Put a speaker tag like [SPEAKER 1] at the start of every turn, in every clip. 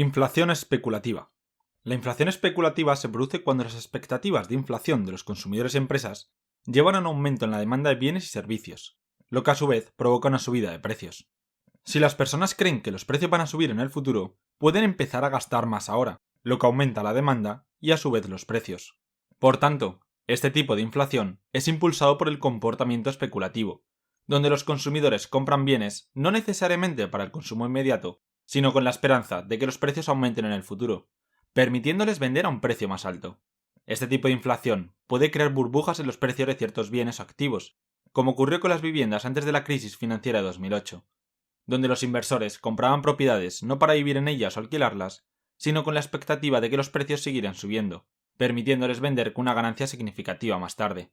[SPEAKER 1] Inflación especulativa. La inflación especulativa se produce cuando las expectativas de inflación de los consumidores y empresas llevan a un aumento en la demanda de bienes y servicios, lo que a su vez provoca una subida de precios. Si las personas creen que los precios van a subir en el futuro, pueden empezar a gastar más ahora, lo que aumenta la demanda y a su vez los precios. Por tanto, este tipo de inflación es impulsado por el comportamiento especulativo, donde los consumidores compran bienes no necesariamente para el consumo inmediato, sino con la esperanza de que los precios aumenten en el futuro, permitiéndoles vender a un precio más alto. Este tipo de inflación puede crear burbujas en los precios de ciertos bienes o activos, como ocurrió con las viviendas antes de la crisis financiera de 2008, donde los inversores compraban propiedades no para vivir en ellas o alquilarlas, sino con la expectativa de que los precios siguieran subiendo, permitiéndoles vender con una ganancia significativa más tarde.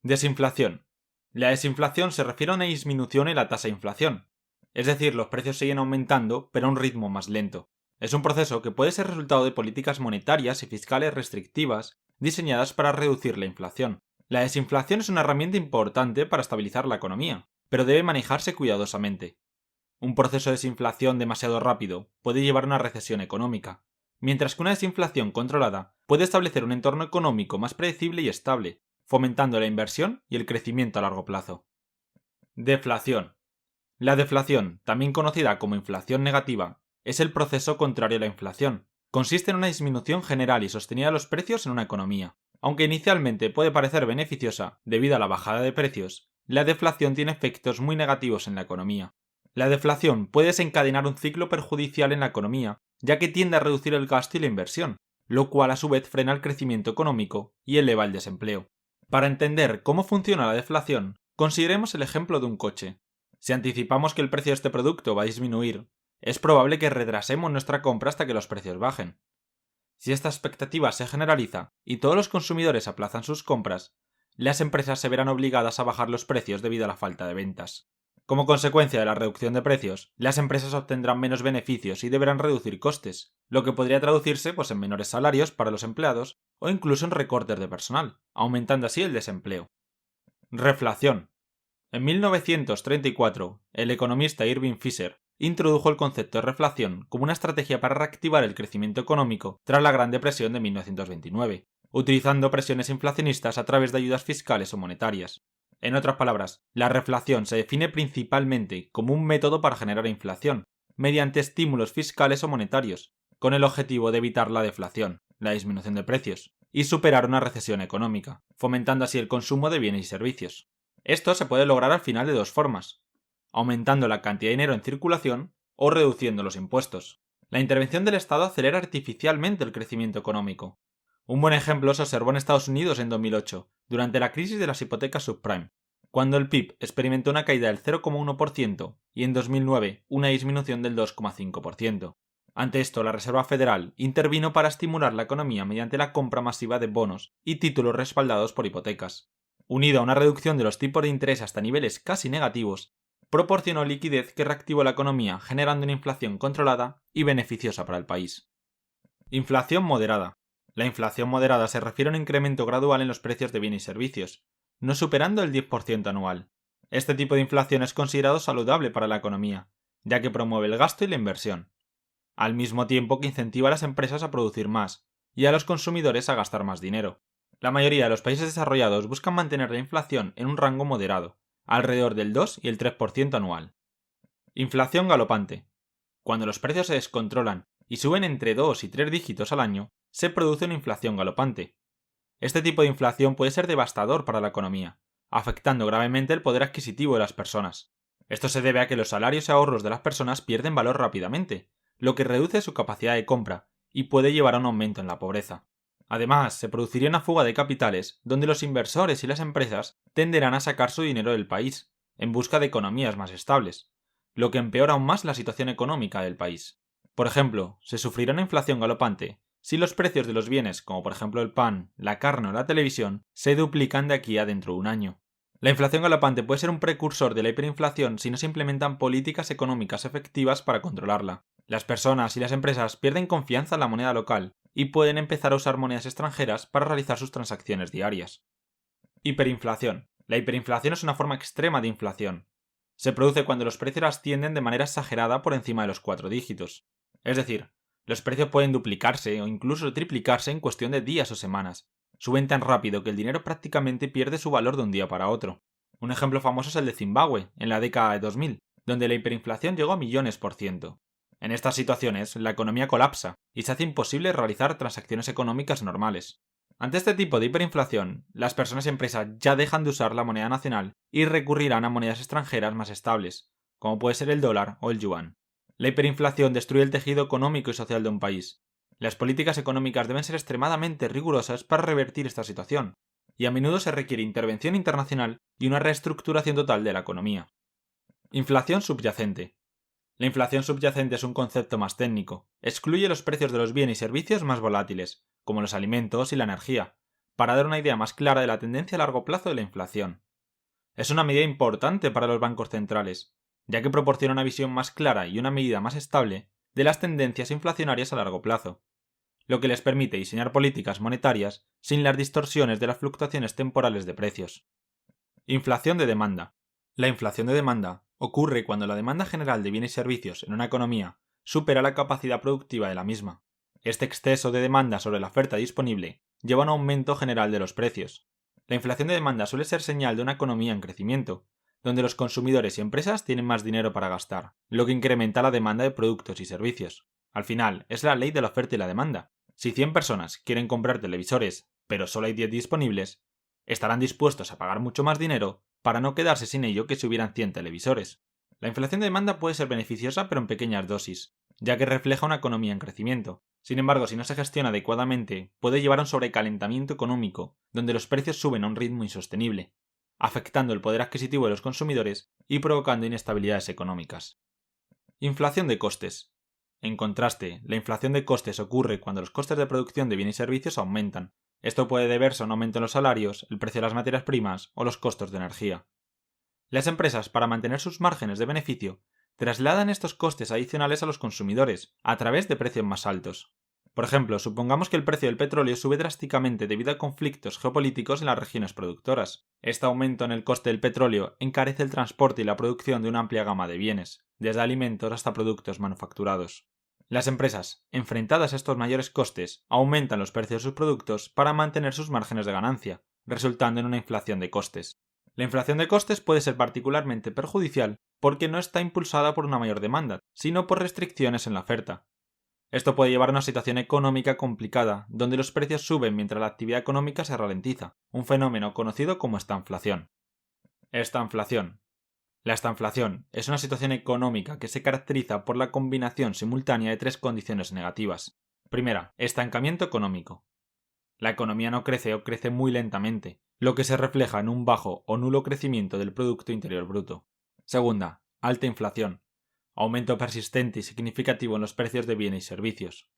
[SPEAKER 1] Desinflación. La desinflación se refiere a una disminución en la tasa de inflación, es decir, los precios siguen aumentando pero a un ritmo más lento. Es un proceso que puede ser resultado de políticas monetarias y fiscales restrictivas diseñadas para reducir la inflación. La desinflación es una herramienta importante para estabilizar la economía, pero debe manejarse cuidadosamente. Un proceso de desinflación demasiado rápido puede llevar a una recesión económica, mientras que una desinflación controlada puede establecer un entorno económico más predecible y estable, fomentando la inversión y el crecimiento a largo plazo. Deflación. La deflación, también conocida como inflación negativa, es el proceso contrario a la inflación. Consiste en una disminución general y sostenida de los precios en una economía. Aunque inicialmente puede parecer beneficiosa debido a la bajada de precios, la deflación tiene efectos muy negativos en la economía. La deflación puede desencadenar un ciclo perjudicial en la economía, ya que tiende a reducir el gasto y la inversión, lo cual a su vez frena el crecimiento económico y eleva el desempleo. Para entender cómo funciona la deflación, consideremos el ejemplo de un coche. Si anticipamos que el precio de este producto va a disminuir, es probable que retrasemos nuestra compra hasta que los precios bajen. Si esta expectativa se generaliza y todos los consumidores aplazan sus compras, las empresas se verán obligadas a bajar los precios debido a la falta de ventas. Como consecuencia de la reducción de precios, las empresas obtendrán menos beneficios y deberán reducir costes, lo que podría traducirse en menores salarios para los empleados o incluso en recortes de personal, aumentando así el desempleo. Reflación. En 1934, el economista Irving Fisher introdujo el concepto de reflación como una estrategia para reactivar el crecimiento económico tras la Gran Depresión de 1929, utilizando presiones inflacionistas a través de ayudas fiscales o monetarias. En otras palabras, la reflación se define principalmente como un método para generar inflación, mediante estímulos fiscales o monetarios, con el objetivo de evitar la deflación, la disminución de precios, y superar una recesión económica, fomentando así el consumo de bienes y servicios. Esto se puede lograr al final de dos formas: aumentando la cantidad de dinero en circulación o reduciendo los impuestos. La intervención del Estado acelera artificialmente el crecimiento económico. Un buen ejemplo se observó en Estados Unidos en 2008, durante la crisis de las hipotecas subprime, cuando el PIB experimentó una caída del 0,1% y en 2009 una disminución del 2,5%. Ante esto, la Reserva Federal intervino para estimular la economía mediante la compra masiva de bonos y títulos respaldados por hipotecas. Unido a una reducción de los tipos de interés hasta niveles casi negativos, proporcionó liquidez que reactivó la economía generando una inflación controlada y beneficiosa para el país. Inflación moderada. La inflación moderada se refiere a un incremento gradual en los precios de bienes y servicios, no superando el 10% anual. Este tipo de inflación es considerado saludable para la economía, ya que promueve el gasto y la inversión, al mismo tiempo que incentiva a las empresas a producir más y a los consumidores a gastar más dinero. La mayoría de los países desarrollados buscan mantener la inflación en un rango moderado, alrededor del 2 y el 3% anual. Inflación galopante. Cuando los precios se descontrolan y suben entre 2 y 3 dígitos al año, se produce una inflación galopante. Este tipo de inflación puede ser devastador para la economía, afectando gravemente el poder adquisitivo de las personas. Esto se debe a que los salarios y ahorros de las personas pierden valor rápidamente, lo que reduce su capacidad de compra y puede llevar a un aumento en la pobreza. Además, se produciría una fuga de capitales donde los inversores y las empresas tenderán a sacar su dinero del país, en busca de economías más estables, lo que empeora aún más la situación económica del país. Por ejemplo, se sufrirá una inflación galopante si los precios de los bienes, como por ejemplo el pan, la carne o la televisión, se duplican de aquí a dentro de un año. La inflación galopante puede ser un precursor de la hiperinflación si no se implementan políticas económicas efectivas para controlarla. Las personas y las empresas pierden confianza en la moneda local y pueden empezar a usar monedas extranjeras para realizar sus transacciones diarias. Hiperinflación. La hiperinflación es una forma extrema de inflación. Se produce cuando los precios ascienden de manera exagerada por encima de los 4 dígitos. Es decir, Los precios pueden duplicarse o incluso triplicarse en cuestión de días o semanas. Suben tan rápido que el dinero prácticamente pierde su valor de un día para otro. Un ejemplo famoso es el de Zimbabue, en la década de 2000, donde la hiperinflación llegó a millones por ciento. En estas situaciones, la economía colapsa y se hace imposible realizar transacciones económicas normales. Ante este tipo de hiperinflación, las personas y empresas ya dejan de usar la moneda nacional y recurrirán a monedas extranjeras más estables, como puede ser el dólar o el yuan. La hiperinflación destruye el tejido económico y social de un país. Las políticas económicas deben ser extremadamente rigurosas para revertir esta situación, y a menudo se requiere intervención internacional y una reestructuración total de la economía. Inflación subyacente. La inflación subyacente es un concepto más técnico. Excluye los precios de los bienes y servicios más volátiles, como los alimentos y la energía, para dar una idea más clara de la tendencia a largo plazo de la inflación. Es una medida importante para los bancos centrales, ya que proporciona una visión más clara y una medida más estable de las tendencias inflacionarias a largo plazo, lo que les permite diseñar políticas monetarias sin las distorsiones de las fluctuaciones temporales de precios. Inflación de demanda. La inflación de demanda ocurre cuando la demanda general de bienes y servicios en una economía supera la capacidad productiva de la misma. Este exceso de demanda sobre la oferta disponible lleva a un aumento general de los precios. La inflación de demanda suele ser señal de una economía en crecimiento, donde los consumidores y empresas tienen más dinero para gastar, lo que incrementa la demanda de productos y servicios. Al final, es la ley de la oferta y la demanda. Si 100 personas quieren comprar televisores, pero solo hay 10 disponibles, estarán dispuestos a pagar mucho más dinero para no quedarse sin ello que si hubieran 100 televisores. La inflación de demanda puede ser beneficiosa pero en pequeñas dosis, ya que refleja una economía en crecimiento. Sin embargo, si no se gestiona adecuadamente, puede llevar a un sobrecalentamiento económico, donde los precios suben a un ritmo insostenible, afectando el poder adquisitivo de los consumidores y provocando inestabilidades económicas. Inflación de costes. En contraste, la inflación de costes ocurre cuando los costes de producción de bienes y servicios aumentan. Esto puede deberse a un aumento en los salarios, el precio de las materias primas o los costos de energía. Las empresas, para mantener sus márgenes de beneficio, trasladan estos costes adicionales a los consumidores, a través de precios más altos. Por ejemplo, supongamos que el precio del petróleo sube drásticamente debido a conflictos geopolíticos en las regiones productoras. Este aumento en el coste del petróleo encarece el transporte y la producción de una amplia gama de bienes, desde alimentos hasta productos manufacturados. Las empresas, enfrentadas a estos mayores costes, aumentan los precios de sus productos para mantener sus márgenes de ganancia, resultando en una inflación de costes. La inflación de costes puede ser particularmente perjudicial porque no está impulsada por una mayor demanda, sino por restricciones en la oferta. Esto puede llevar a una situación económica complicada, donde los precios suben mientras la actividad económica se ralentiza, un fenómeno conocido como estanflación. Estanflación. La estanflación es una situación económica que se caracteriza por la combinación simultánea de tres condiciones negativas. Primera, estancamiento económico. La economía no crece o crece muy lentamente, lo que se refleja en un bajo o nulo crecimiento del Producto Interior Bruto. Segunda, alta inflación. Aumento persistente y significativo en los precios de bienes y servicios.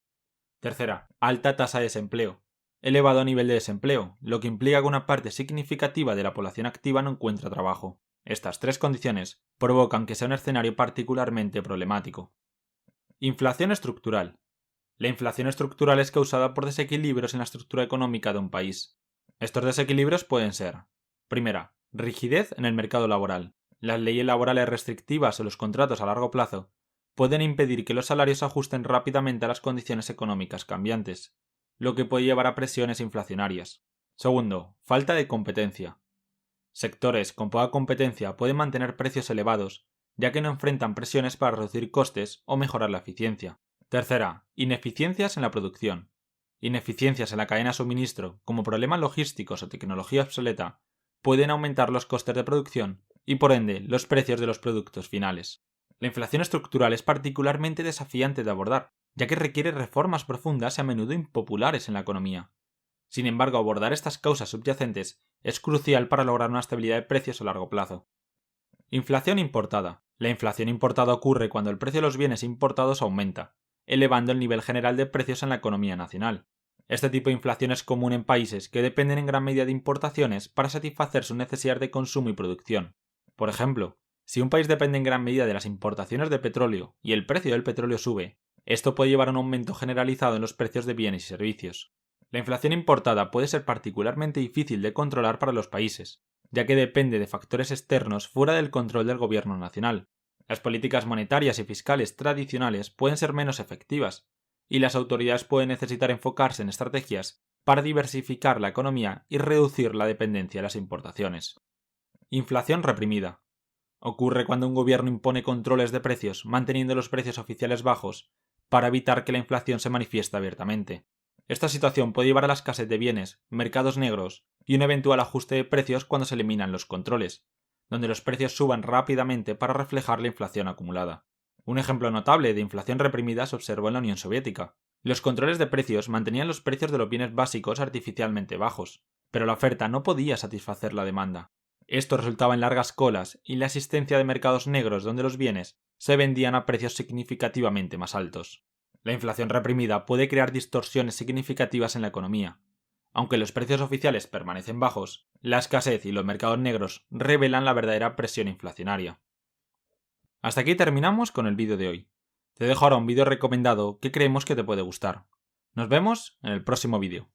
[SPEAKER 1] Tercera, alta tasa de desempleo. Elevado nivel de desempleo, lo que implica que una parte significativa de la población activa no encuentra trabajo. Estas tres condiciones provocan que sea un escenario particularmente problemático. Inflación estructural. La inflación estructural es causada por desequilibrios en la estructura económica de un país. Estos desequilibrios pueden ser: primera, rigidez en el mercado laboral. Las leyes laborales restrictivas o los contratos a largo plazo pueden impedir que los salarios se ajusten rápidamente a las condiciones económicas cambiantes, lo que puede llevar a presiones inflacionarias. Segundo, falta de competencia. Sectores con poca competencia pueden mantener precios elevados, ya que no enfrentan presiones para reducir costes o mejorar la eficiencia. Tercera, ineficiencias en la producción. Ineficiencias en la cadena de suministro, como problemas logísticos o tecnología obsoleta, pueden aumentar los costes de producción y por ende los precios de los productos finales. La inflación estructural es particularmente desafiante de abordar, ya que requiere reformas profundas y a menudo impopulares en la economía. Sin embargo, abordar estas causas subyacentes es crucial para lograr una estabilidad de precios a largo plazo. Inflación importada. La inflación importada ocurre cuando el precio de los bienes importados aumenta, elevando el nivel general de precios en la economía nacional. Este tipo de inflación es común en países que dependen en gran medida de importaciones para satisfacer sus necesidades de consumo y producción. Por ejemplo, si un país depende en gran medida de las importaciones de petróleo y el precio del petróleo sube, esto puede llevar a un aumento generalizado en los precios de bienes y servicios. La inflación importada puede ser particularmente difícil de controlar para los países, ya que depende de factores externos fuera del control del gobierno nacional. Las políticas monetarias y fiscales tradicionales pueden ser menos efectivas, y las autoridades pueden necesitar enfocarse en estrategias para diversificar la economía y reducir la dependencia de las importaciones. Inflación reprimida. Ocurre cuando un gobierno impone controles de precios manteniendo los precios oficiales bajos para evitar que la inflación se manifieste abiertamente. Esta situación puede llevar a la escasez de bienes, mercados negros y un eventual ajuste de precios cuando se eliminan los controles, donde los precios suban rápidamente para reflejar la inflación acumulada. Un ejemplo notable de inflación reprimida se observó en la Unión Soviética. Los controles de precios mantenían los precios de los bienes básicos artificialmente bajos, pero la oferta no podía satisfacer la demanda. Esto resultaba en largas colas y la existencia de mercados negros donde los bienes se vendían a precios significativamente más altos. La inflación reprimida puede crear distorsiones significativas en la economía. Aunque los precios oficiales permanecen bajos, la escasez y los mercados negros revelan la verdadera presión inflacionaria. Hasta aquí terminamos con el vídeo de hoy. Te dejo ahora un vídeo recomendado que creemos que te puede gustar. Nos vemos en el próximo vídeo.